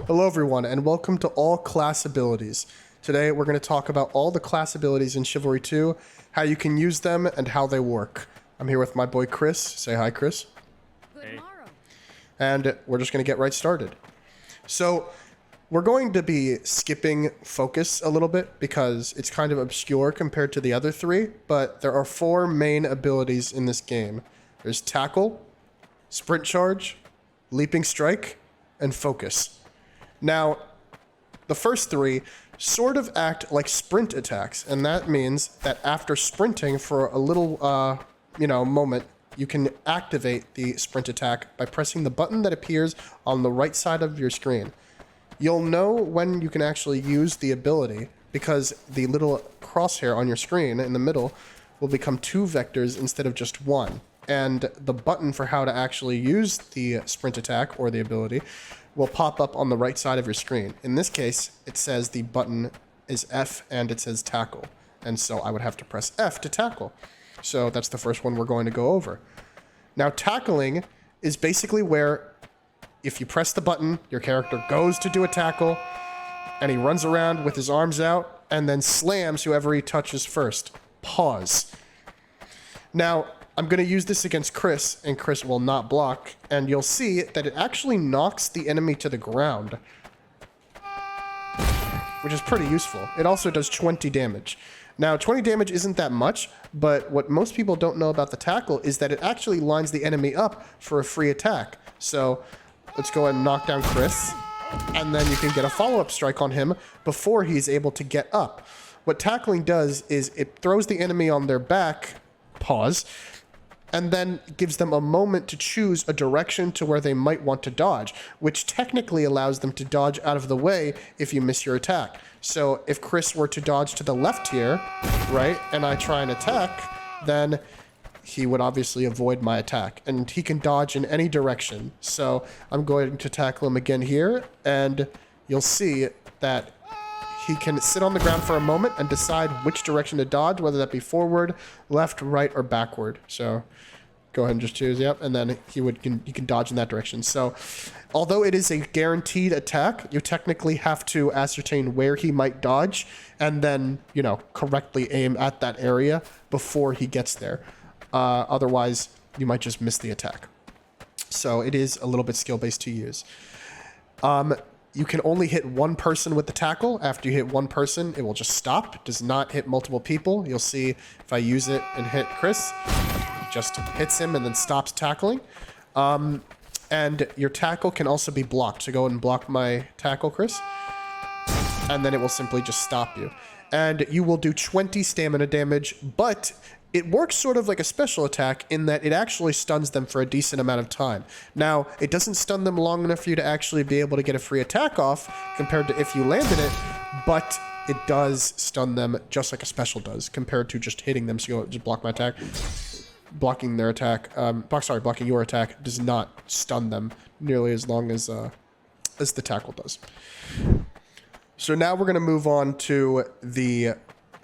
Hello everyone, and welcome to all class abilities. Today we're going to talk about all the class abilities in Chivalry 2, how you can use them, and how they work. I'm here with my boy Chris. Say hi, Chris. Hey. And we're just going to get right started. So we're going to be skipping focus a little bit because it's kind of obscure compared to the other three, but there are four main abilities in this game. There's tackle, sprint charge, leaping strike, and focus. Now, the first three sort of act like sprint attacks, and that means that after sprinting for a little, moment, you can activate the sprint attack by pressing the button that appears on the right side of your screen. You'll know when you can actually use the ability because the little crosshair on your screen in the middle will become two vectors instead of just one. And the button for how to actually use the sprint attack or the ability will pop up on the right side of your screen. In this case, it says the button is F and it says tackle. And so I would have to press F to tackle. So that's the first one we're going to go over. Now, tackling is basically where if you press the button, your character goes to do a tackle, and he runs around with his arms out and then slams whoever he touches first. Pause. Now, I'm going to use this against Chris, and Chris will not block, and you'll see that it actually knocks the enemy to the ground, which is pretty useful. It also does 20 damage. Now, 20 damage isn't that much, but what most people don't know about the tackle is that it actually lines the enemy up for a free attack. So let's go ahead and knock down Chris, and then you can get a follow-up strike on him before he's able to get up. What tackling does is it throws the enemy on their back, pause, and then gives them a moment to choose a direction to where they might want to dodge, which technically allows them to dodge out of the way if you miss your attack. So if Chris were to dodge to the left here, right, and I try and attack, then he would obviously avoid my attack, and he can dodge in any direction. So I'm going to tackle him again here, and you'll see that he can sit on the ground for a moment and decide which direction to dodge, whether that be forward, left, right, or backward. So go ahead and just choose, yep, and then he can dodge in that direction. So although it is a guaranteed attack, you technically have to ascertain where he might dodge and then, correctly aim at that area before he gets there. Otherwise, you might just miss the attack. So it is a little bit skill-based to use. You can only hit one person with the tackle. After you hit one person, it will just stop. It does not hit multiple people. You'll see if I use it and hit Chris, it just hits him and then stops tackling. And your tackle can also be blocked. So go ahead and block my tackle, Chris. And then it will simply just stop you. And you will do 20 stamina damage, but it works sort of like a special attack in that it actually stuns them for a decent amount of time. Now, it doesn't stun them long enough for you to actually be able to get a free attack off compared to if you landed it, but it does stun them just like a special does compared to just hitting them. So you just block my attack. Blocking their attack, blocking your attack does not stun them nearly as long as the tackle does. So now we're going to move on to the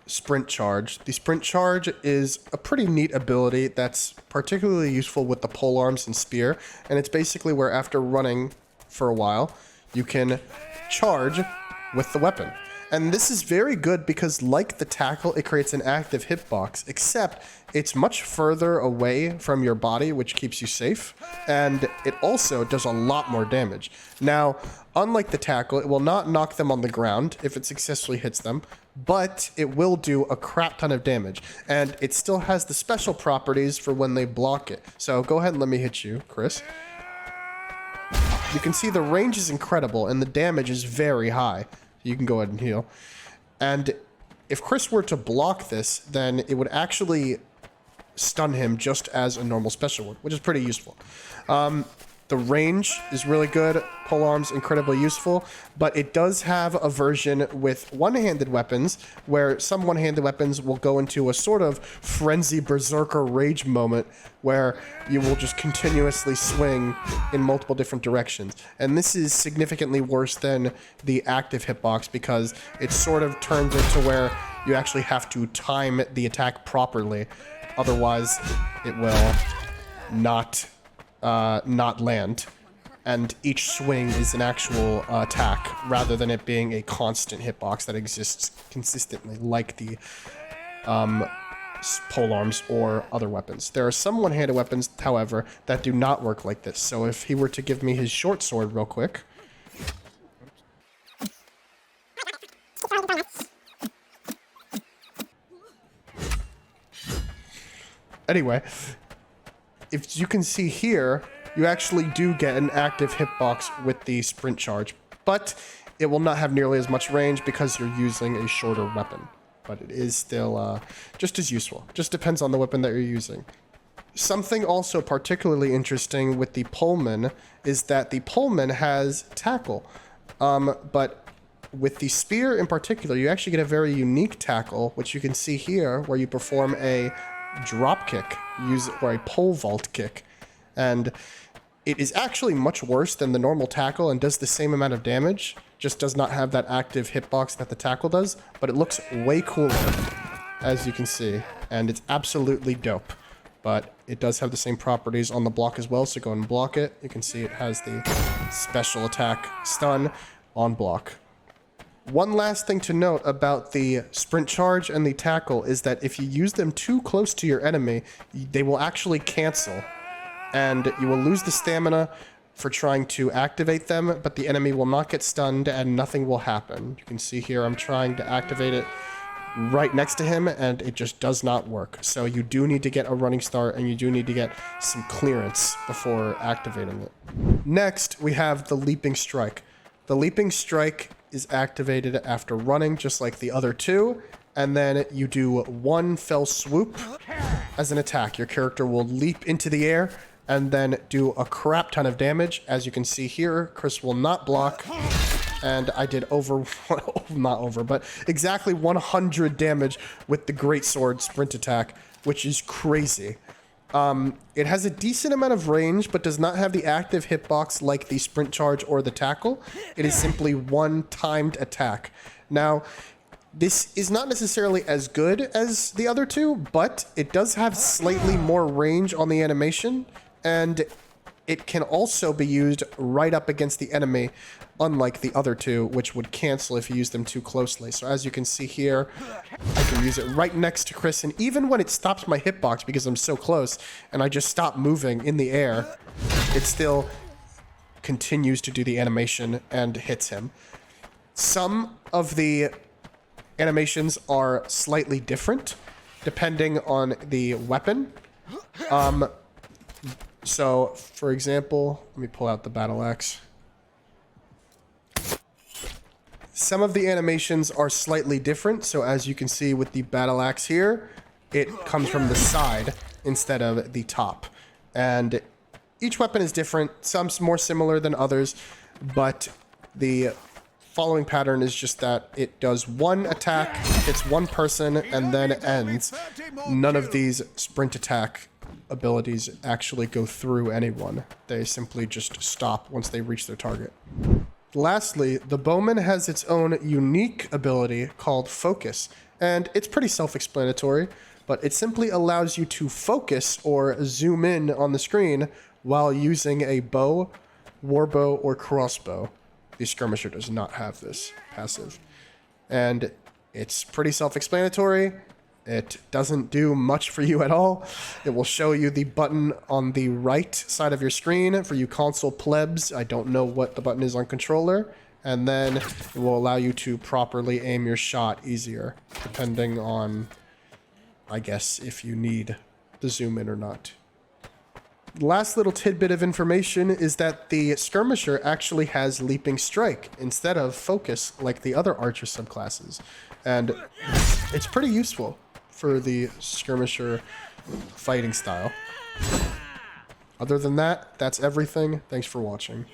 sprint charge. The sprint charge is a pretty neat ability that's particularly useful with the polearms and spear, and it's basically where after running for a while, you can charge with the weapon. And this is very good because like the tackle, it creates an active hitbox, except it's much further away from your body, which keeps you safe, and it also does a lot more damage. Now, unlike the tackle, it will not knock them on the ground if it successfully hits them, but it will do a crap ton of damage, and it still has the special properties for when they block it. So go ahead and let me hit you, Chris. You can see the range is incredible, and the damage is very high. You can go ahead and heal. And if Chris were to block this, then it would actually stun him just as a normal special would, which is pretty useful. The range is really good. Polearms, incredibly useful. But it does have a version with one-handed weapons, where some one-handed weapons will go into a sort of frenzy berserker rage moment, where you will just continuously swing in multiple different directions. And this is significantly worse than the active hitbox, because it sort of turns into where you actually have to time the attack properly. Otherwise, it will not land. and each swing is an actual attack rather than it being a constant hitbox that exists consistently like the polearms or other weapons. There are some one-handed weapons, however, that do not work like this. So if he were to give me his short sword real quick. Anyway, if you can see here, you actually do get an active hitbox with the sprint charge, but it will not have nearly as much range because you're using a shorter weapon. But it is still just as useful. Just depends on the weapon that you're using. Something also particularly interesting with the poleman is that the poleman has tackle. But with the spear in particular, you actually get a very unique tackle, which you can see here, where you perform a drop kick, or a pole vault kick. And it is actually much worse than the normal tackle and does the same amount of damage, just does not have that active hitbox that the tackle does, but it looks way cooler, as you can see, and it's absolutely dope. But it does have the same properties on the block as well, so go and block it. You can see it has the special attack stun on block. One last thing to note about the sprint charge and the tackle is that if you use them too close to your enemy, they will actually cancel. And you will lose the stamina for trying to activate them, but the enemy will not get stunned and nothing will happen. You can see here I'm trying to activate it right next to him and it just does not work. So you do need to get a running start and you do need to get some clearance before activating it. Next, we have the leaping strike. The leaping strike is activated after running, just like the other two, and then you do one fell swoop as an attack. Your character will leap into the air and then do a crap ton of damage. As you can see here, Chris will not block, and I did exactly 100 damage with the greatsword sprint attack, which is crazy. It has a decent amount of range, but does not have the active hitbox like the sprint charge or the tackle. It is simply one timed attack. Now, this is not necessarily as good as the other two, but it does have slightly more range on the animation, and it can also be used right up against the enemy, unlike the other two, which would cancel if you use them too closely. So as you can see here, I can use it right next to Chris, and even when it stops my hitbox because I'm so close, and I just stop moving in the air, it still continues to do the animation and hits him. Some of the animations are slightly different, depending on the weapon. So, for example, let me pull out the battle axe. Some of the animations are slightly different. So as you can see with the battle axe here, it comes from the side instead of the top. And each weapon is different. Some more similar than others, but the following pattern is just that it does one attack, hits one person, and then ends. None of these sprint attack abilities actually go through anyone. They simply just stop once they reach their target. Lastly, the bowman has its own unique ability called focus, and it's pretty self-explanatory, but it simply allows you to focus or zoom in on the screen while using a bow, warbow, or crossbow. The skirmisher does not have this passive, and it's pretty self-explanatory. It doesn't do much for you at all. It will show you the button on the right side of your screen. For you console plebs, I don't know what the button is on controller. And then it will allow you to properly aim your shot easier, depending on, I guess, if you need the zoom in or not. Last little tidbit of information is that the skirmisher actually has leaping strike instead of focus like the other archer subclasses. And it's pretty useful for the skirmisher fighting style. Other than that, that's everything. Thanks for watching.